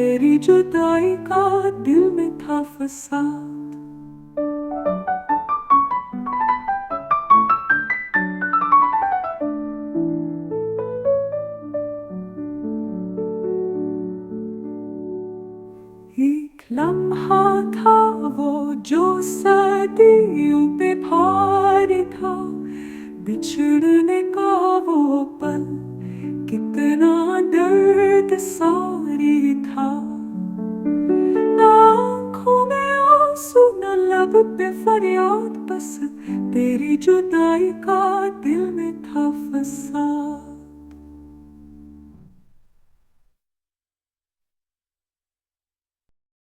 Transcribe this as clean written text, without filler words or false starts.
तेरी जुदाई का दिल में था फसाद। एक लम्हा था वो जो सदियों पे भारी था, बिछड़ने का वो पल कितना दर्द सारी था। ना आँखों में आंसू न लब पे फरियाद, बस तेरी जुदाई का दिल में था फसाद।